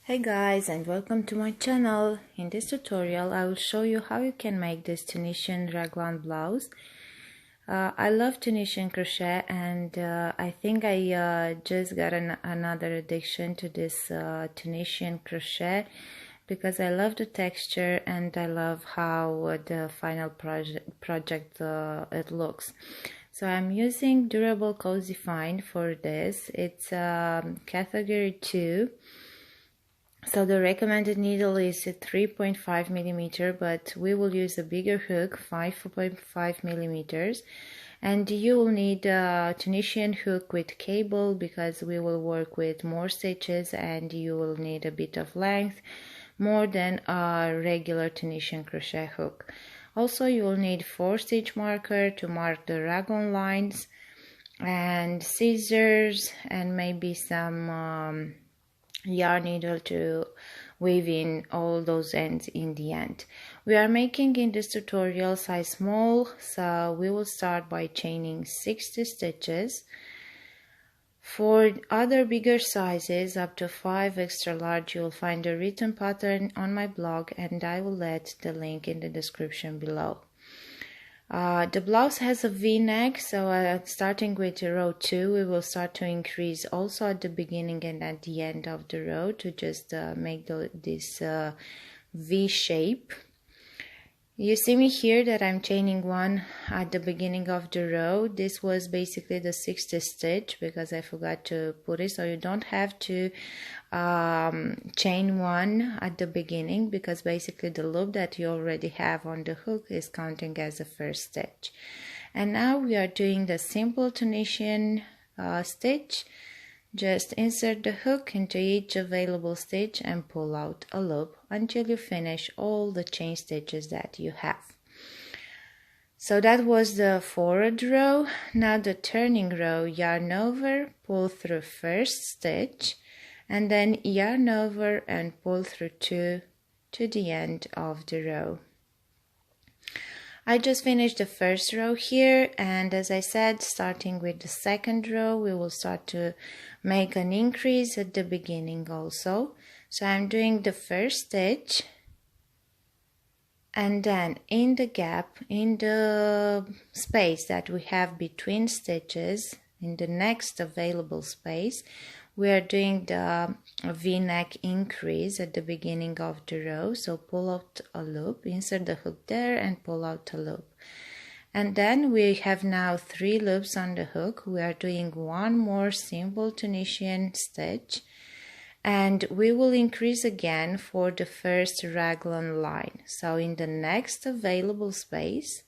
Hey guys, and welcome to my channel. In this tutorial I will show you how you can make this Tunisian raglan blouse. I love Tunisian crochet, and I think I just got another addiction to this Tunisian crochet because I love the texture and I love how the final project it looks. So I'm using durable cozy fine for this. It's category 2. So the recommended needle is 3.5 millimeter, but we will use a bigger hook, 5.5 millimeters, and you will need a Tunisian hook with cable because we will work with more stitches, and you will need a bit of length, more than a regular Tunisian crochet hook. Also, you will need 4 stitch marker to mark the raglan lines, and scissors, and maybe some yarn needle to weave in all those ends in the end. We are making in this tutorial size small, so we will start by chaining 60 stitches. For other bigger sizes up to 5 extra large, you will find a written pattern on my blog, and I will let the link in the description below. The blouse has a V-neck, so starting with row 2, we will start to increase also at the beginning and at the end of the row to just make this V shape. You see me here that I'm chaining 1 at the beginning of the row. This was basically the 60th stitch because I forgot to put it, so you don't have to chain 1 at the beginning because basically the loop that you already have on the hook is counting as the first stitch. And now we are doing the simple Tunisian stitch. Just insert the hook into each available stitch and pull out a loop until you finish all the chain stitches that you have. So that was the forward row. Now the turning row, yarn over, pull through first stitch, and then yarn over and pull through 2 to the end of the row. I just finished the first row here, and as I said, starting with the second row, we will start to make an increase at the beginning also. So I'm doing the first stitch, and then in the gap, in the space that we have between stitches, in the next available space, we are doing the V-neck increase at the beginning of the row. So pull out a loop, insert the hook there and pull out a loop. And then we have now 3 loops on the hook. We are doing 1 more simple Tunisian stitch, and we will increase again for the first raglan line. So in the next available space,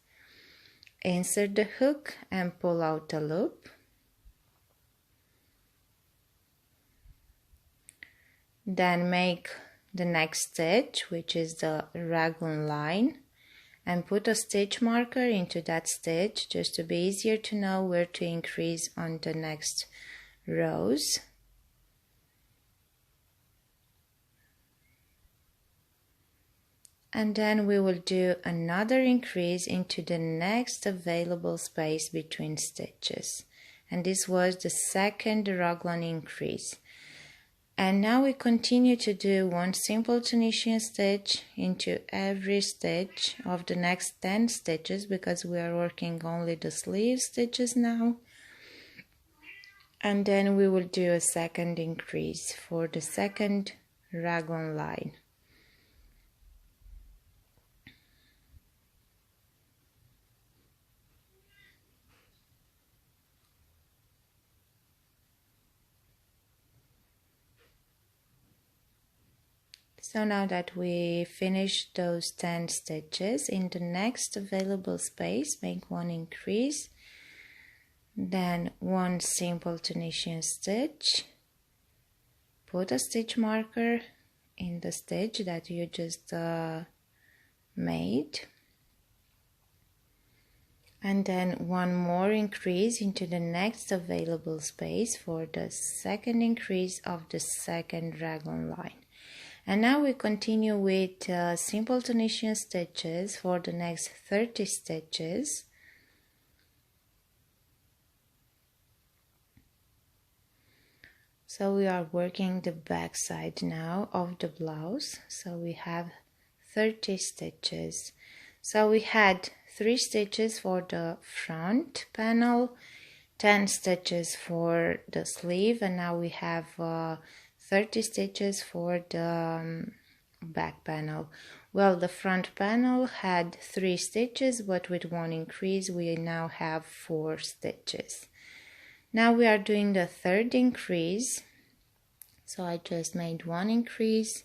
insert the hook and pull out a loop. Then make the next stitch, which is the raglan line, and put a stitch marker into that stitch just to be easier to know where to increase on the next rows. And then we will do another increase into the next available space between stitches, and this was the second raglan increase. And now we continue to do 1 simple Tunisian stitch into every stitch of the next 10 stitches because we are working only the sleeve stitches now. And then we will do a second increase for the second raglan line. So now that we finished those 10 stitches, in the next available space, make 1 increase, then 1 simple Tunisian stitch, put a stitch marker in the stitch that you just made, and then 1 more increase into the next available space for the second increase of the second raglan line. And now we continue with simple Tunisian stitches for the next 30 stitches. So we are working the back side now of the blouse. So we have 30 stitches. So we had 3 stitches for the front panel, 10 stitches for the sleeve, and now we have 30 stitches for the back panel. Well, the front panel had 3 stitches, but with 1 increase we now have 4 stitches. Now we are doing the 3rd increase. So I just made 1 increase,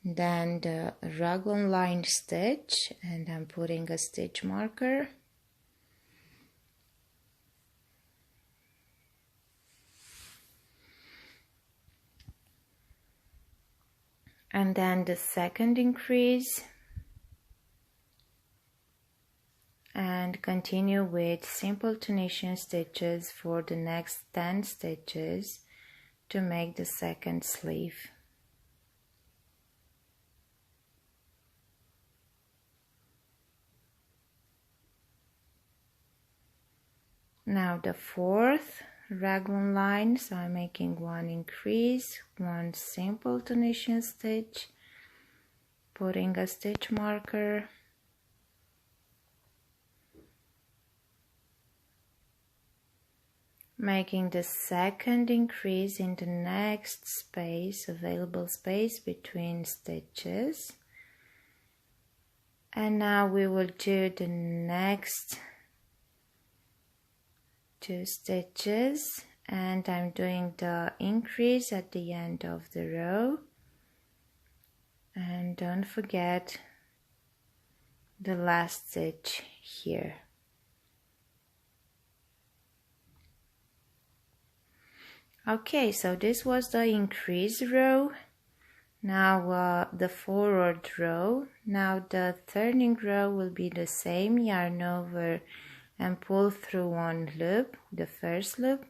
then the raglan line stitch, and I'm putting a stitch marker. And then the 2nd increase, and continue with simple Tunisian stitches for the next 10 stitches to make the 2nd sleeve. Now the 4th raglan line, so I'm making 1 increase, 1 simple Tunisian stitch, putting a stitch marker, making the 2nd increase in the next space, available space between stitches. And now we will do the next 2 stitches, and I'm doing the increase at the end of the row. And don't forget the last stitch here. Okay, so this was the increase row. Now the forward row. Now the turning row will be the same, yarn over and pull through 1 loop, the first loop,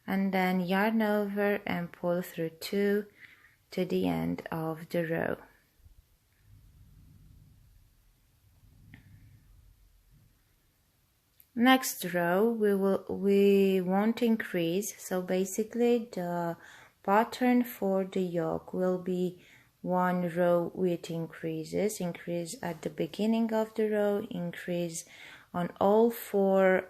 and then yarn over and pull through 2 to the end of the row. Next row we won't increase, so basically the pattern for the yoke will be 1 row with increases, increase at the beginning of the row, increase on all 4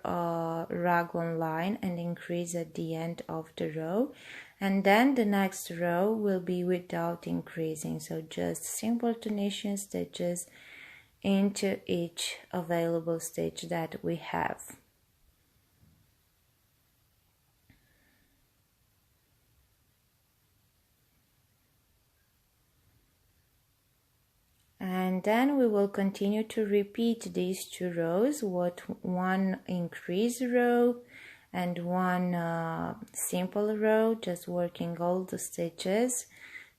raglan line, and increase at the end of the row. And then the next row will be without increasing, so just simple Tunisian stitches into each available stitch that we have. And then we will continue to repeat these 2 rows with 1 increase row and 1 simple row, just working all the stitches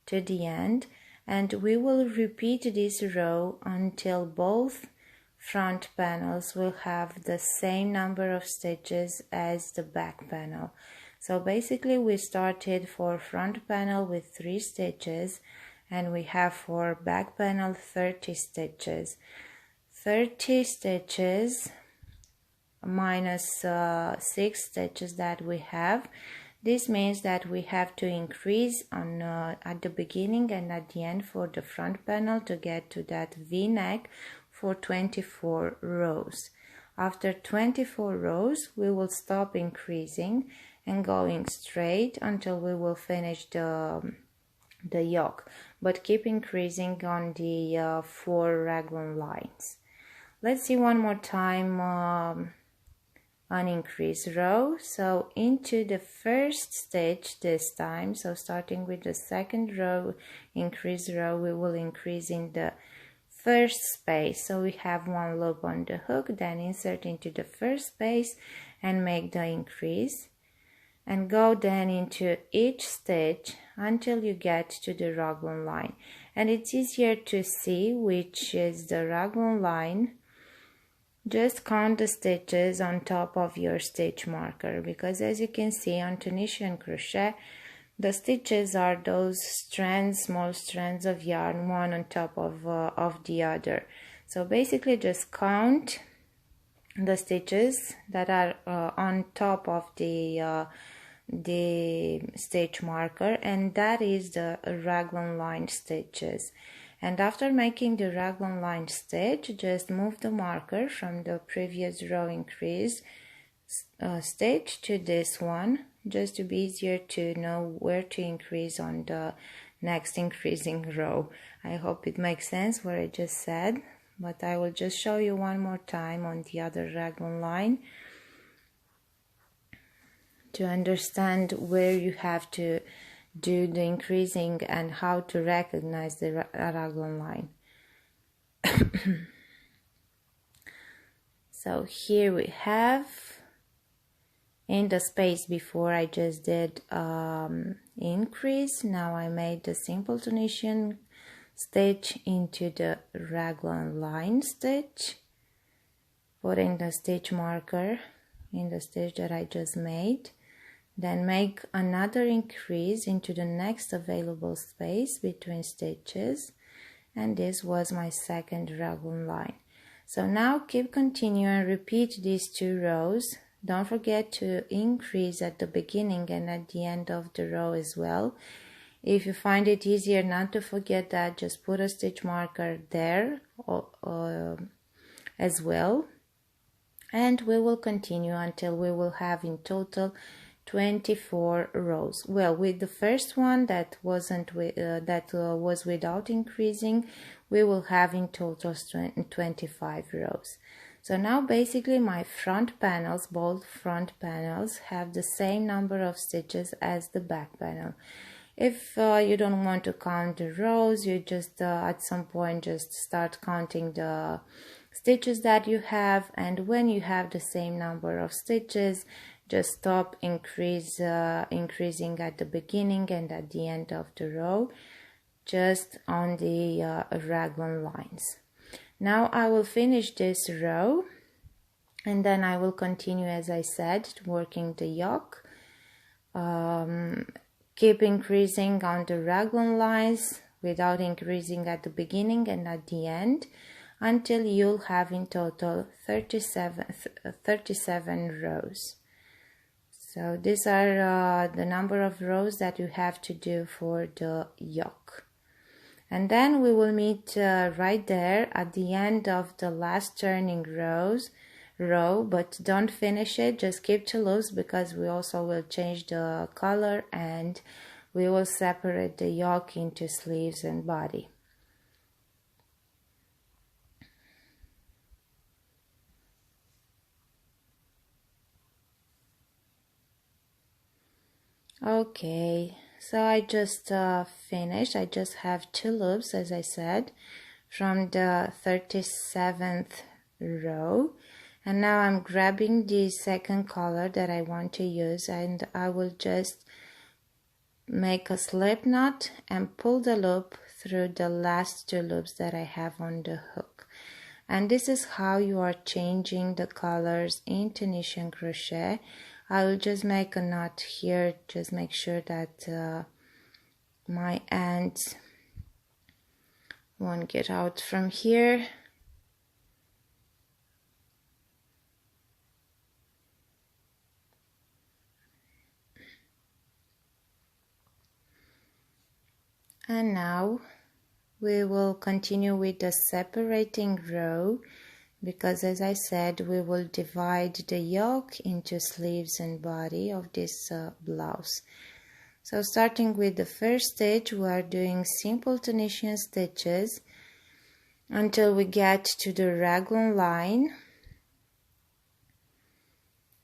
to the end. And we will repeat this row until both front panels will have the same number of stitches as the back panel. So basically we started for front panel with 3 stitches, and we have for back panel 30 stitches. 30 stitches minus 6 stitches that we have. This means that we have to increase on at the beginning and at the end for the front panel to get to that V-neck for 24 rows. After 24 rows, we will stop increasing and going straight until we will finish the yoke, but keep increasing on the 4 raglan lines. Let's see one more time an increase row. So into the first stitch this time, so starting with the 2nd row increase row, we will increase in the first space. So we have 1 loop on the hook, then insert into the first space and make the increase, and go then into each stitch until you get to the raglan line. And it's easier to see which is the raglan line. Just count the stitches on top of your stitch marker, because as you can see on Tunisian crochet, the stitches are those strands, small strands of yarn, one on top of the other. So basically just count the stitches that are on top of the the stitch marker, and that is the raglan line stitches. And after making the raglan line stitch, just move the marker from the previous row increase stitch to this one, just to be easier to know where to increase on the next increasing row. I hope it makes sense what I just said, but I will just show you one more time on the other raglan line to understand where you have to do the increasing and how to recognize the raglan line. So here we have, in the space before I just did increase, now I made the simple Tunisian stitch into the raglan line stitch, putting the stitch marker in the stitch that I just made. Then make another increase into the next available space between stitches, and this was my second raglan line. So now keep continuing and repeat these 2 rows. Don't forget to increase at the beginning and at the end of the row as well. If you find it easier not to forget that, just put a stitch marker there as well, and we will continue until we will have in total 24 rows. Well, with the first one that was without increasing, we will have in total 25 rows. So now basically my front panels, both front panels, have the same number of stitches as the back panel. If you don't want to count the rows, you just at some point just start counting the stitches that you have, and when you have the same number of stitches, just stop increasing at the beginning and at the end of the row, just on the raglan lines. Now I will finish this row, and then I will continue, as I said, working the yoke. Keep increasing on the raglan lines without increasing at the beginning and at the end, until you'll have in total 37 rows. So these are the number of rows that you have to do for the yoke. And then we will meet right there at the end of the last turning row, but don't finish it, just keep to loops, because we also will change the color and we will separate the yoke into sleeves and body. Okay, so I just finished. I just have 2 loops, as I said, from the 37th row, and now I'm grabbing the second color that I want to use, and I will just make a slip knot and pull the loop through the last 2 loops that I have on the hook. And this is how you are changing the colors in Tunisian crochet. I will just make a knot here, just make sure that my ends won't get out from here. And now we will continue with the separating row, because as I said, we will divide the yoke into sleeves and body of this blouse. So starting with the first stitch, we are doing simple Tunisian stitches until we get to the raglan line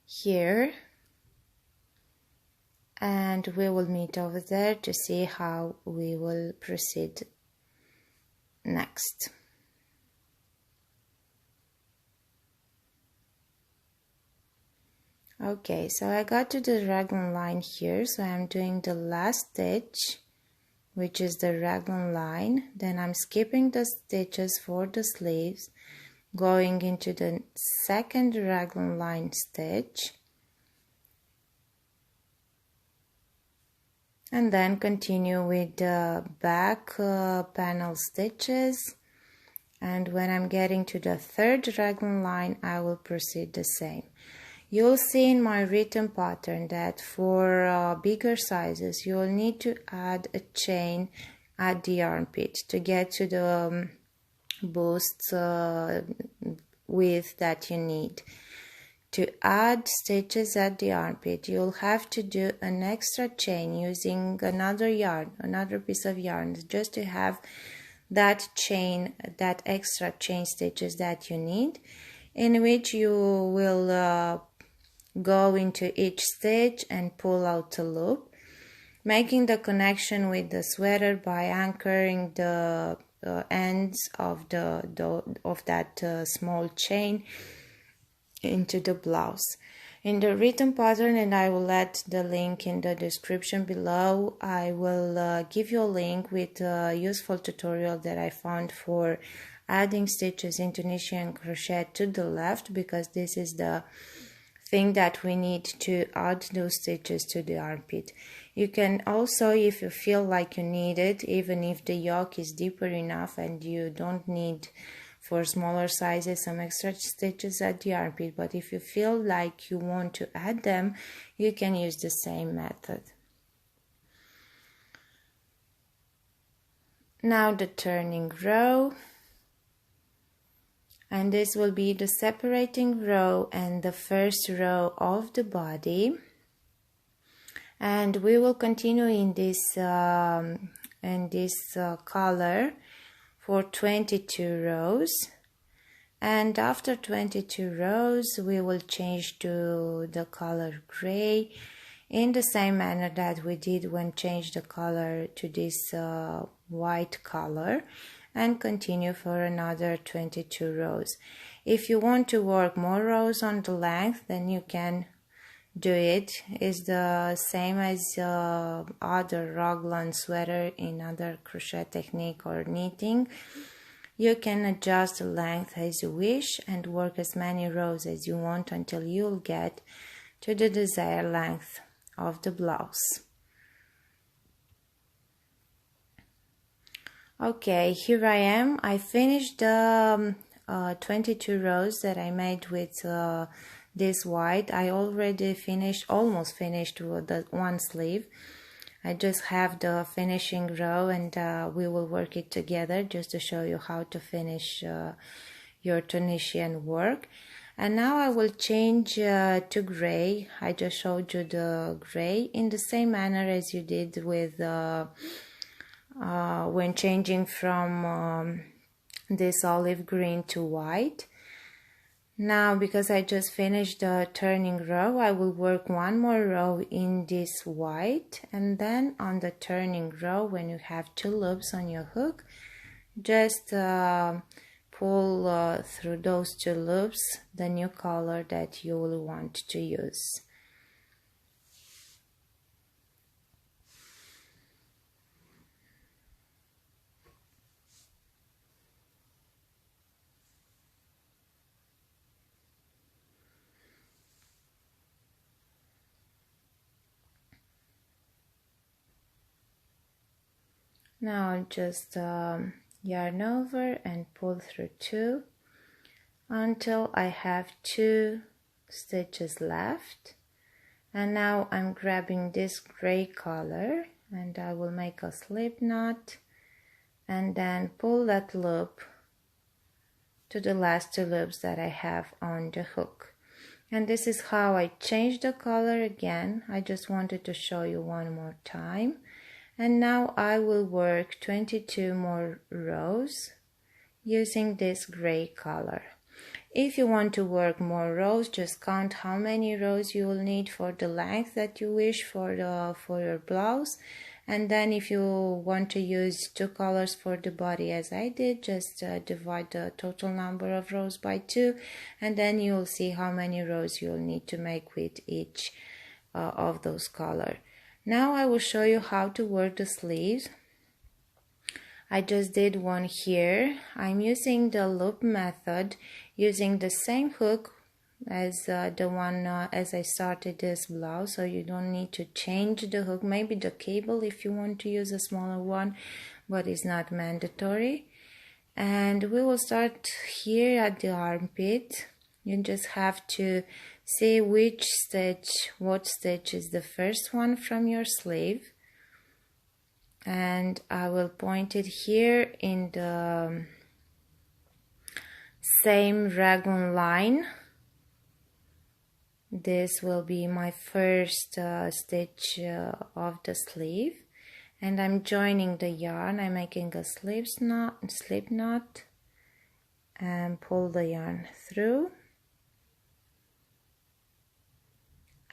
here, and we will meet over there to see how we will proceed next. Okay, so I got to the raglan line here, so I'm doing the last stitch, which is the raglan line. Then I'm skipping the stitches for the sleeves, going into the second raglan line stitch, and then continue with the back panel stitches, and when I'm getting to the third raglan line, I will proceed the same. You'll see in my written pattern that for bigger sizes you'll need to add a chain at the armpit to get to the bust width that you need. To add stitches at the armpit, you'll have to do an extra chain using another yarn, another piece of yarn, just to have that chain, that extra chain stitches that you need, in which you will go into each stitch and pull out a loop, making the connection with the sweater by anchoring the ends of that small chain into the blouse. In the written pattern, and I will add the link in the description below, I will give you a link with a useful tutorial that I found for adding stitches in Tunisian crochet to the left, because this is the thing that we need to add those stitches to the armpit. You can also, if you feel like you need it, even if the yoke is deeper enough and you don't need for smaller sizes some extra stitches at the armpit, but if you feel like you want to add them, you can use the same method. Now the turning row, and this will be the separating row and the first row of the body, and we will continue in this color for 22 rows, and after 22 rows we will change to the color gray in the same manner that we did when changed the color to this white color, and continue for another 22 rows. If you want to work more rows on the length, then you can do it. It's the same as other Raglan sweater in other crochet technique or knitting. You can adjust the length as you wish and work as many rows as you want until you'll get to the desired length of the blouse. Okay, here I am. I finished the 22 rows that I made with this white. I already almost finished with the one sleeve. I just have the finishing row, and we will work it together just to show you how to finish your Tunisian work. And now I will change to gray. I just showed you the gray in the same manner as you did with when changing from this olive green to white. Now, because I just finished the turning row, I will work one more row in this white, and then on the turning row, when you have two loops on your hook, just pull through those two loops the new color that you will want to use. Now just yarn over and pull through two until I have two stitches left. And now I'm grabbing this gray color and I will make a slip knot and then pull that loop to the last two loops that I have on the hook. And this is how I change the color again. I just wanted to show you one more time. And now I will work 22 more rows using this gray color. If you want to work more rows, just count how many rows you will need for the length that you wish for your blouse. And then if you want to use two colors for the body as I did, just divide the total number of rows by 2, and then you will see how many rows you'll need to make with each of those colors. Now I will show you how to work the sleeves. I just did one here. I'm using the loop method, using the same hook as the one as I started this blouse, so you don't need to change the hook, maybe the cable if you want to use a smaller one, but it's not mandatory. And we will start here at the armpit. You just have to see what stitch is the first one from your sleeve, and I will point it here in the same raglan line. This will be my first stitch of the sleeve, and I'm joining the yarn. I'm making a slip knot and pull the yarn through.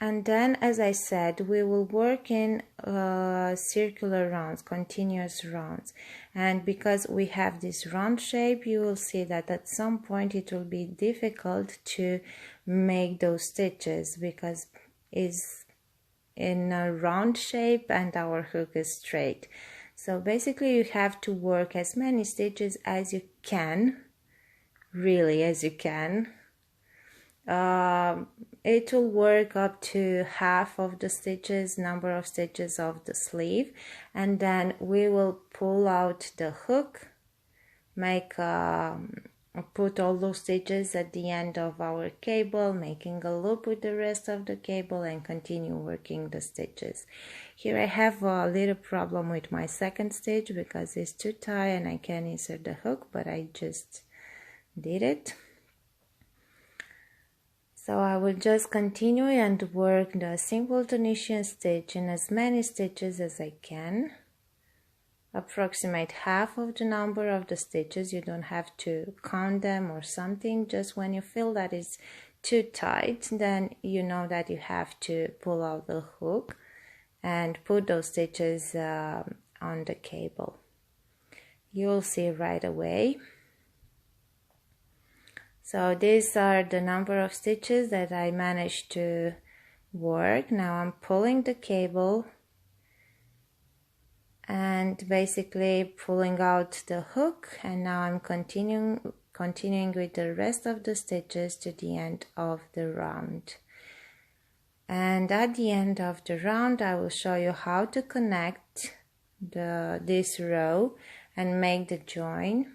And then, as I said, we will work in circular rounds, continuous rounds. And because we have this round shape, you will see that at some point it will be difficult to make those stitches because it's in a round shape and our hook is straight. So basically you have to work as many stitches as you can, really as you can. It will work up to half of the stitches, number of stitches of the sleeve, and then we will pull out the hook, put all those stitches at the end of our cable, making a loop with the rest of the cable, and continue working the stitches. Here I have a little problem with my second stitch because it's too tight and I can't insert the hook, but I just did it. So I will just continue and work the simple Tunisian stitch in as many stitches as I can. Approximate half of the number of the stitches. You don't have to count them or something. Just when you feel that it's too tight, then you know that you have to pull out the hook and put those stitches on the cable. You'll see right away. So these are the number of stitches that I managed to work. Now I'm pulling the cable and basically pulling out the hook, and now I'm continuing with the rest of the stitches to the end of the round. And at the end of the round I will show you how to connect this row and make the join.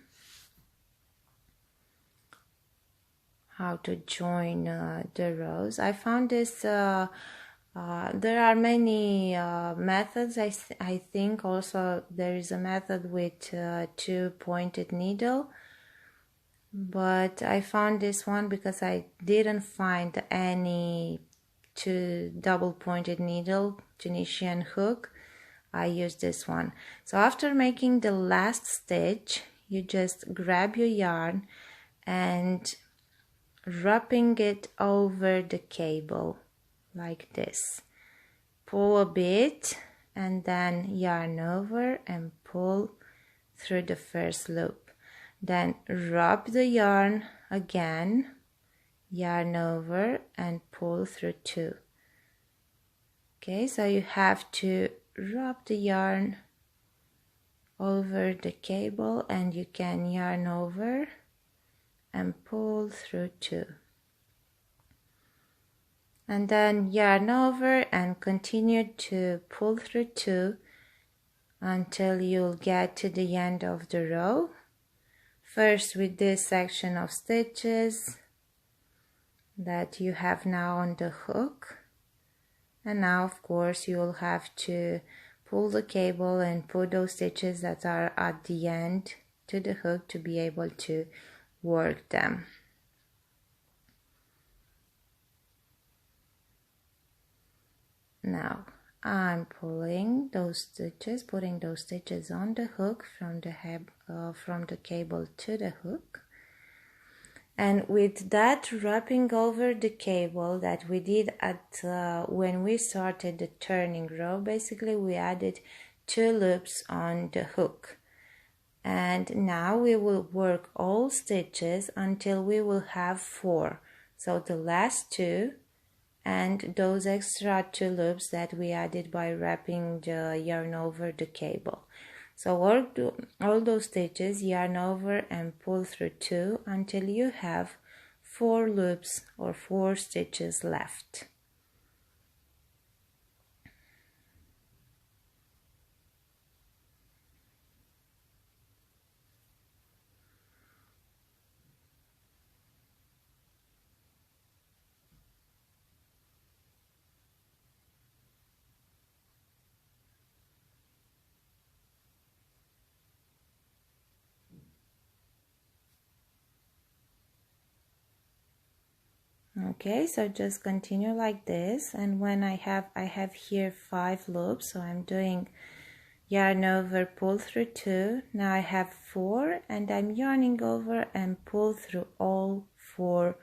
How to join the rows. I found this, there are many methods. I think also there is a method with two pointed needle, but I found this one because I didn't find any two double pointed needle Tunisian hook. I used this one. So after making the last stitch, you just grab your yarn and wrapping it over the cable like this. Pull a bit and then yarn over and pull through the first loop. Then wrap the yarn again, yarn over and pull through two. Okay, so you have to wrap the yarn over the cable and you can yarn over and pull through two, and then yarn over and continue to pull through two until you'll get to the end of the row. First with this section of stitches that you have now on the hook, and now of course you'll have to pull the cable and put those stitches that are at the end to the hook to be able to work them. Now I'm pulling those stitches, putting those stitches on the hook from the cable to the hook, and with that wrapping over the cable that we did at when we started the turning row, basically we added two loops on the hook. And now we will work all stitches until we will have 4. So the last 2 and those extra 2 loops that we added by wrapping the yarn over the cable. So all those stitches, yarn over and pull through 2 until you have 4 loops or 4 stitches left. Okay, so just continue like this, and when I have here 5 loops, so I'm doing yarn over, pull through 2. Now I have 4, and I'm yarning over and pull through all 4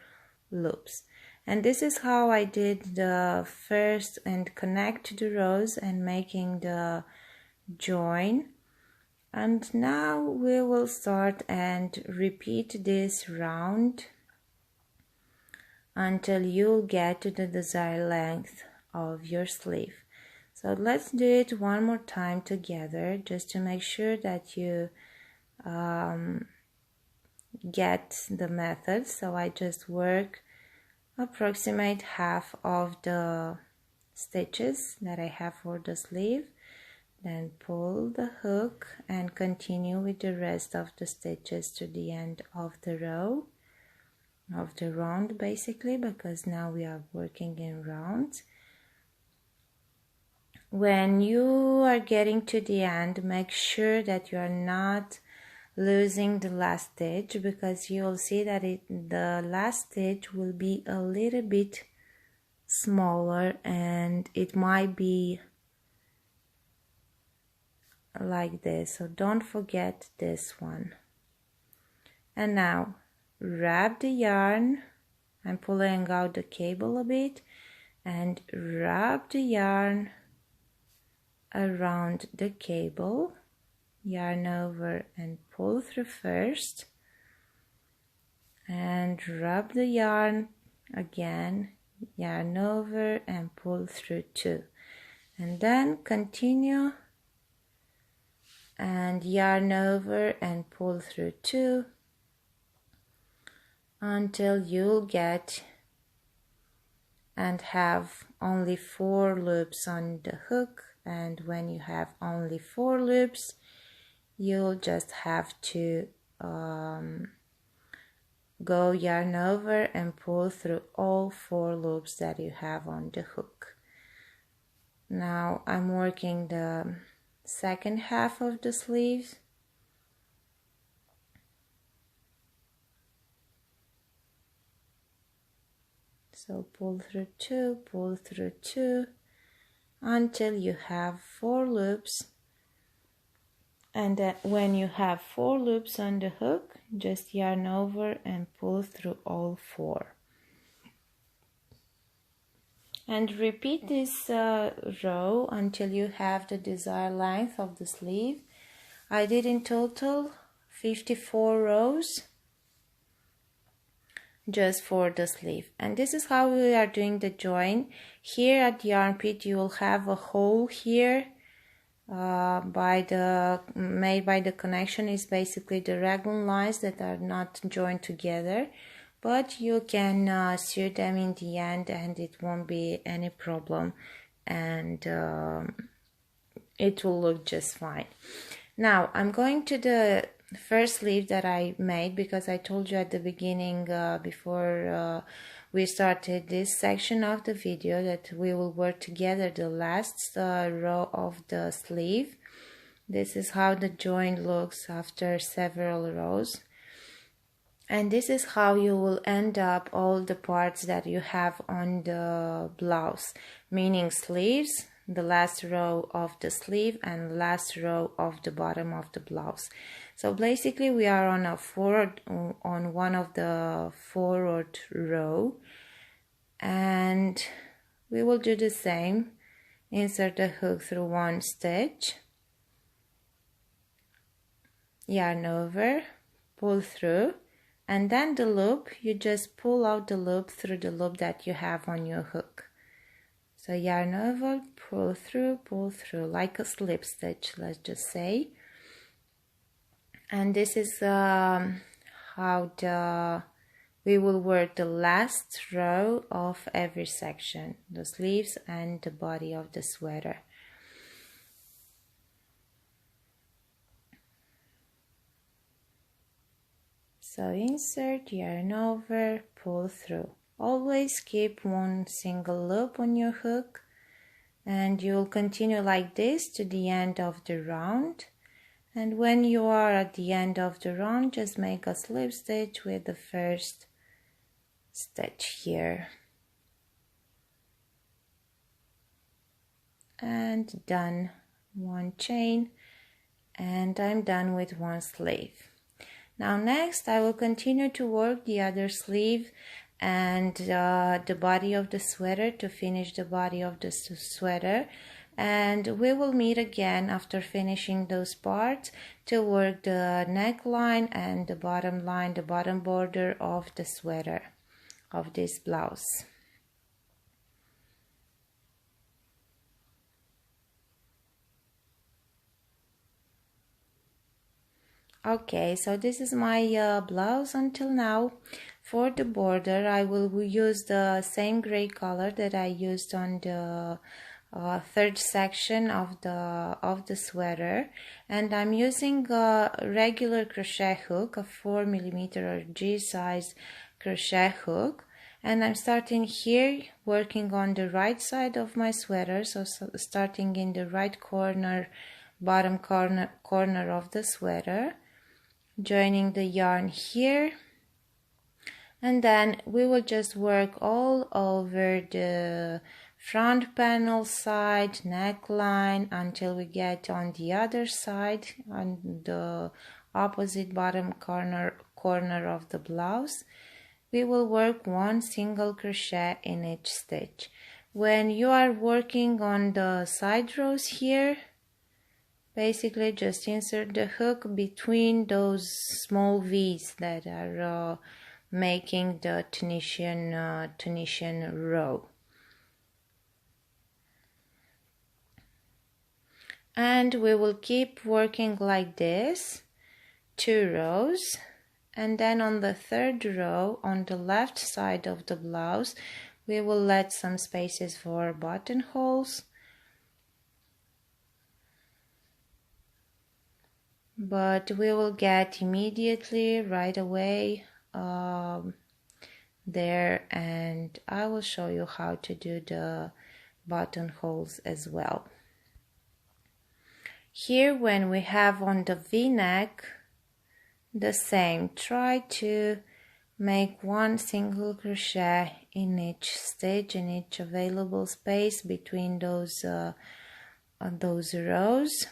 loops. And this is how I did the first, and connect the rows and making the join. And now we will start and repeat this round until you get to the desired length of your sleeve. So let's do it one more time together, just to make sure that you get the method. So I just work approximate half of the stitches that I have for the sleeve, then pull the hook and continue with the rest of the stitches to the end of the row, of the round basically, because now we are working in rounds. When you are getting to the end, make sure that you are not losing the last stitch, because you will see that the last stitch will be a little bit smaller, and it might be like this, so don't forget this one. And now wrap the yarn. I'm pulling out the cable a bit, and wrap the yarn around the cable, yarn over and pull through first, and wrap the yarn again, yarn over and pull through 2, and then continue and yarn over and pull through 2 until you'll get and have only 4 loops on the hook. And when you have only 4 loops, you'll just have to go yarn over and pull through all 4 loops that you have on the hook. Now I'm working the second half of the sleeve. So pull through 2, pull through 2 until you have 4 loops. And then when you have 4 loops on the hook, just yarn over and pull through all 4. And repeat this row until you have the desired length of the sleeve. I did in total 54 rows just for the sleeve. And this is how we are doing the join. Here at the armpit you will have a hole here made by the connection. Is basically the Raglan lines that are not joined together, but you can sew them in the end and it won't be any problem, and it will look just fine. Now I'm going to the first sleeve that I made, because I told you at the beginning before we started this section of the video that we will work together the last row of the sleeve. This is how the join looks after several rows, and this is how you will end up all the parts that you have on the blouse, meaning sleeves, the last row of the sleeve and last row of the bottom of the blouse. So basically we are on a on one of the forward row, and we will do the same. Insert the hook through 1 stitch, yarn over, pull through, and then the loop, you just pull out the loop through the loop that you have on your hook. So yarn over, pull through, like a slip stitch, let's just say. And this is how we will work the last row of every section, the sleeves and the body of the sweater. So insert, yarn over, pull through. Always keep 1 single loop on your hook, and you'll continue like this to the end of the round. And when you are at the end of the round, just make a slip stitch with the first stitch here. And done. One chain, and I'm done with one sleeve. Now next I will continue to work the other sleeve and the body of the sweater to finish the body of the sweater, and we will meet again after finishing those parts to work the neckline and the bottom line, the bottom border of the sweater of this blouse. Okay, so this is my blouse until now. For the border, I will use the same gray color that I used on the third section of the sweater, and I'm using a regular crochet hook, a 4mm or G size crochet hook, and I'm starting here working on the right side of my sweater, so starting in the right corner, bottom corner of the sweater, joining the yarn here, and then we will just work all over the front panel side, neckline, until we get on the other side, on the opposite bottom corner of the blouse. We will work one single crochet in each stitch. When you are working on the side rows here, basically just insert the hook between those small V's that are making the Tunisian row. And we will keep working like this, 2 rows, and then on the third row on the left side of the blouse we will let some spaces for buttonholes. But we will get immediately right away there, and I will show you how to do the buttonholes as well. Here when we have on the V-neck, the same, try to make one single crochet in each stitch, in each available space between those rows.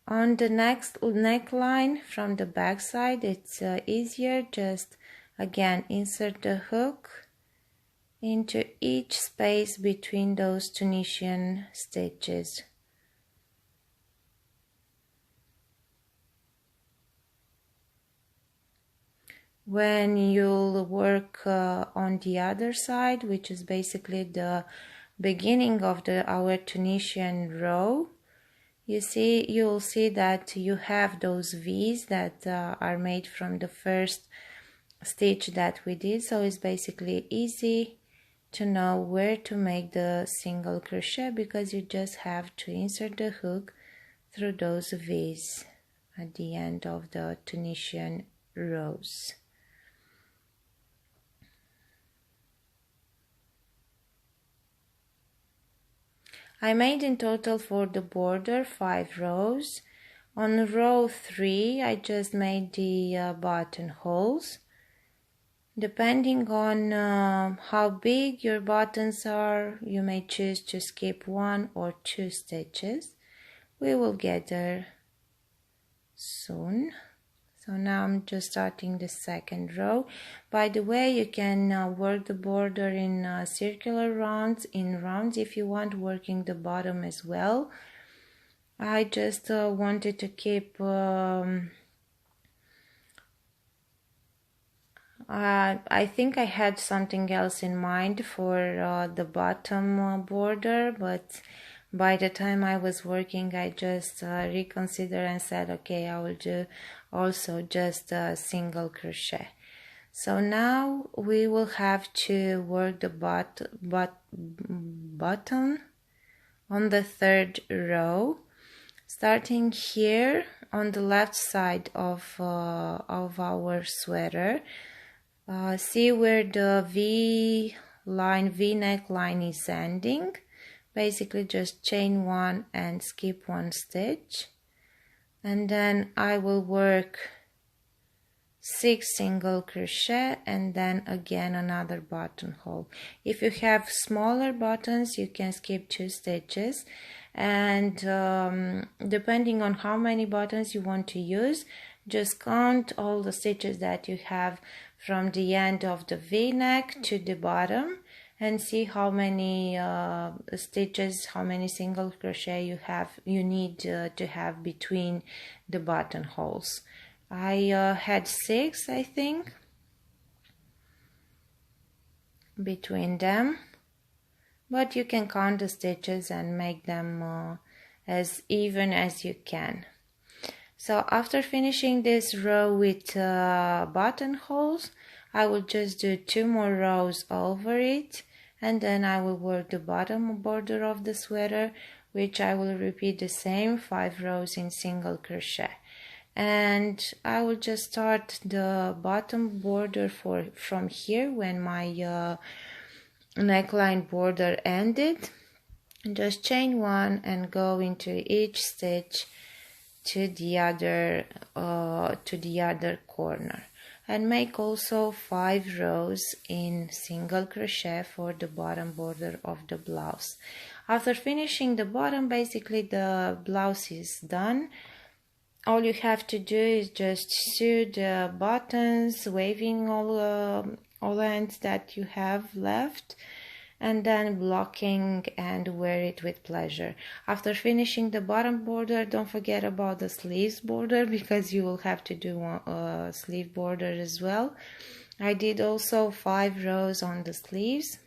On the next neckline from the back side, it's easier. Just again insert the hook into each space between those Tunisian stitches. When you'll work on the other side, which is basically the beginning of our Tunisian row, you'll see that you have those V's that are made from the first stitch that we did, so it's basically easy to know where to make the single crochet, because you just have to insert the hook through those V's at the end of the Tunisian rows. I made in total for the border 5 rows. On row 3 I just made the buttonholes. Depending on how big your buttons are, you may choose to skip 1 or 2 stitches. We will get there soon. So now I'm just starting the second row. By the way, you can work the border in circular rounds, if you want, working the bottom as well. I just wanted to keep I think I had something else in mind for the bottom border, but by the time I was working I just reconsidered and said, okay, I will do also just a single crochet. So now we will have to work the button on the third row, starting here on the left side of our sweater. See where the V-neck line is ending. Basically just chain 1 and skip 1 stitch, and then I will work 6 single crochet, and then again another buttonhole. If you have smaller buttons, you can skip 2 stitches, and depending on how many buttons you want to use, just count all the stitches that you have from the end of the V-neck to the bottom, and see how many stitches, how many single crochet you need to have between the buttonholes. I had 6, I think, between them, but you can count the stitches and make them as even as you can. So after finishing this row with buttonholes, I will just do 2 more rows over it, and then I will work the bottom border of the sweater, which I will repeat the same 5 rows in single crochet. And I will just start the bottom border from here when my neckline border ended. Just chain 1 and go into each stitch to the other corner, and make also 5 rows in single crochet for the bottom border of the blouse. After finishing the bottom, basically the blouse is done. All you have to do is just sew the buttons, waving all ends that you have left, and then blocking and wear it with pleasure. After finishing the bottom border, don't forget about the sleeves border, because you will have to do a sleeve border as well. I did also 5 rows on the sleeves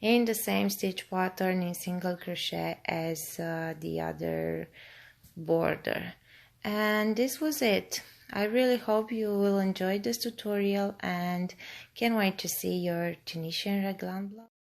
in the same stitch pattern in single crochet as the other border. And this was it. I really hope you will enjoy this tutorial and can't wait to see your Tunisian Raglan blouse.